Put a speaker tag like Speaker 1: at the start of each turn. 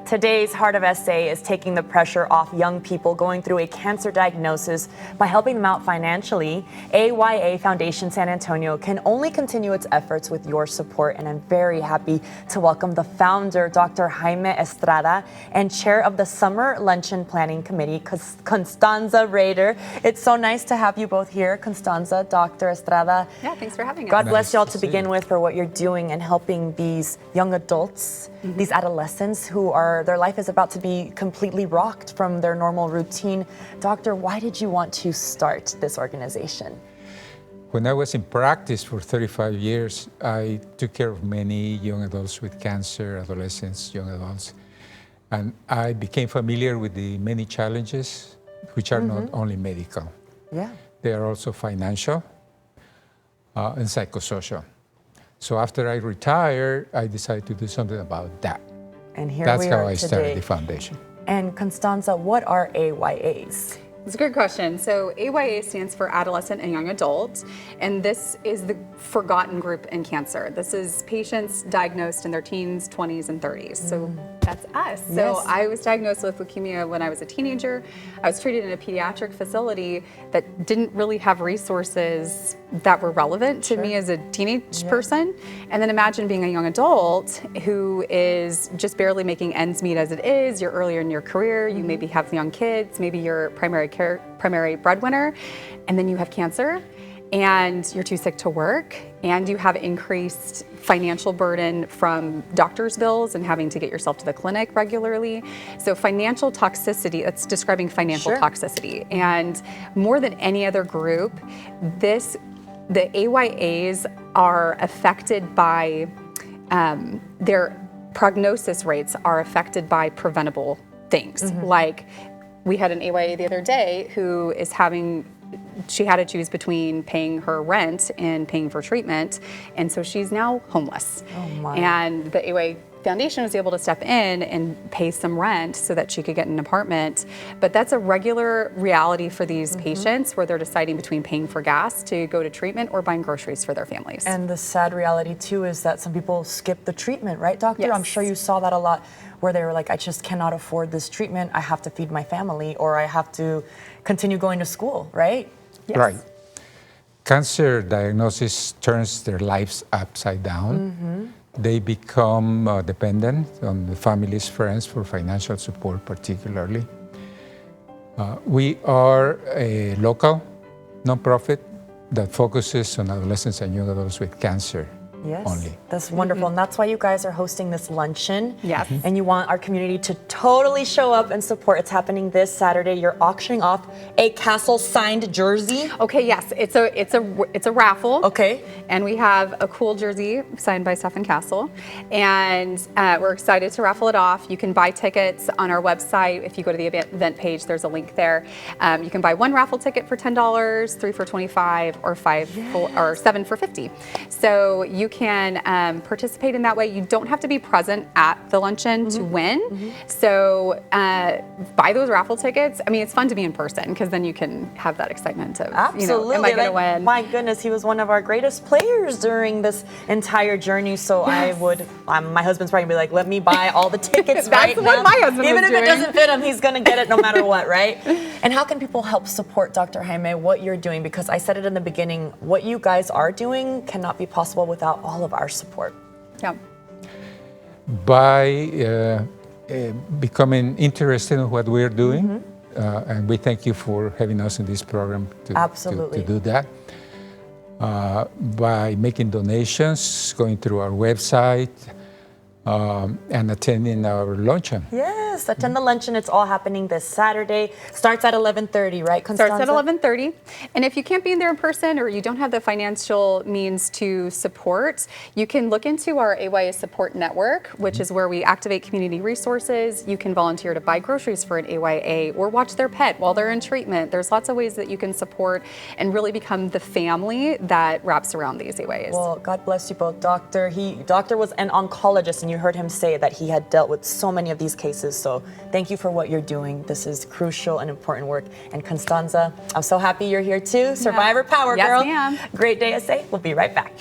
Speaker 1: Today's Heart of SA is taking the pressure off young people going through a cancer diagnosis by helping them out financially. AYA Foundation San Antonio can only continue its efforts with your support, and I'm very happy to welcome the founder, Dr. Jaime Estrada, and chair of the Summer Luncheon Planning Committee, Constanza Rader. It's so nice to have you both here, Constanza, Dr. Estrada.
Speaker 2: Yeah, thanks for having us.
Speaker 1: God bless y'all to begin with for what you're doing and helping these young adults, these adolescents who are, their life is about to be completely rocked from their normal routine. Doctor, why did you want to start this organization?
Speaker 3: When I was in practice for 35 years, I took care of many young adults with cancer, adolescents, young adults. And I became familiar with the many challenges, which are not only medical.
Speaker 1: Yeah.
Speaker 3: They are also financial and psychosocial. So after I retired, I decided to do something about that.
Speaker 1: And here
Speaker 3: That's
Speaker 1: we are
Speaker 3: how I
Speaker 1: today.
Speaker 3: started the foundation.
Speaker 1: And Constanza, what are AYAs?
Speaker 2: It's a good question. So AYA stands for Adolescent and Young Adult, and this is the forgotten group in cancer. This is patients diagnosed in their teens, 20s, and 30s. So that's us.
Speaker 1: Yes.
Speaker 2: So I was diagnosed with leukemia when I was a teenager. I was treated in a pediatric facility that didn't really have resources that were relevant to me as a teenage person. And then imagine being a young adult who is just barely making ends meet as it is. You're earlier in your career, you maybe have young kids, maybe you're primary breadwinner, and then you have cancer and you're too sick to work, and you have increased financial burden from doctor's bills and having to get yourself to the clinic regularly. So financial toxicity, that's describing financial toxicity. And more than any other group, the AYAs are affected by, their prognosis rates are affected by preventable things. Like, we had an AYA the other day who is she had to choose between paying her rent and paying for treatment, and so she's now homeless.
Speaker 1: Oh my.
Speaker 2: And the AYA Foundation was able to step in and pay some rent so that she could get an apartment. But that's a regular reality for these patients, where they're deciding between paying for gas to go to treatment or buying groceries for their families.
Speaker 1: And the sad reality too is that some people skip the treatment, right, doctor?
Speaker 2: Yes.
Speaker 1: I'm sure you saw that a lot, where they were like, I just cannot afford this treatment. I have to feed my family, or I have to continue going to school, right?
Speaker 2: Yes.
Speaker 3: Right. Cancer diagnosis turns their lives upside down. They become dependent on the family's friends for financial support, particularly. We are a local nonprofit that focuses on adolescents and young adults with cancer only.
Speaker 1: That's wonderful. And that's why you guys are hosting this luncheon.
Speaker 2: Yes.
Speaker 1: And you want our community to totally show up and support. It's happening this Saturday. You're auctioning off a Castle signed jersey.
Speaker 2: Okay, yes, it's a raffle.
Speaker 1: Okay.
Speaker 2: And we have a cool jersey signed by Stephen Castle, and we're excited to raffle it off. You can buy tickets on our website. If you go to the event page, there's a link there. You can buy one raffle ticket for $10, 3 for $25, or 7 for $50. So you can participate in that way. You don't have to be present at the luncheon to win. So buy those raffle tickets. I mean, it's fun to be in person, because then you can have that excitement of,
Speaker 1: Absolutely.
Speaker 2: am I going to win?
Speaker 1: My goodness, he was one of our greatest players during this entire journey. So I would, my husband's probably gonna be like, let me buy all the tickets right
Speaker 2: That's what
Speaker 1: now.
Speaker 2: my husband
Speaker 1: Even
Speaker 2: was
Speaker 1: if it
Speaker 2: doing.
Speaker 1: doesn't fit him, he's gonna get it no matter what, right? And how can people help support Dr. Jaime, what you're doing? Because I said it in the beginning, what you guys are doing cannot be possible without all of our support.
Speaker 2: Yeah.
Speaker 3: By becoming interested in what we're doing, and we thank you for having us in this program to do that. By making donations, going through our website, and attending our luncheon.
Speaker 1: Yes, attend the luncheon. It's all happening this Saturday. Starts at 11:30, right, Constanza?
Speaker 2: Starts at 11:30. And if you can't be in there in person, or you don't have the financial means to support, you can look into our AYA Support Network, which is where we activate community resources. You can volunteer to buy groceries for an AYA, or watch their pet while they're in treatment. There's lots of ways that you can support and really become the family that wraps around these AYAs.
Speaker 1: Well, God bless you both, Doctor. Doctor was an oncologist, and you heard him say that he had dealt with so many of these cases. So thank you for what you're doing. This is crucial and important work. And Constanza, I'm so happy you're here too. Survivor power,
Speaker 2: Yes,
Speaker 1: girl.
Speaker 2: ma'am.
Speaker 1: Great day, SA. We'll be right back.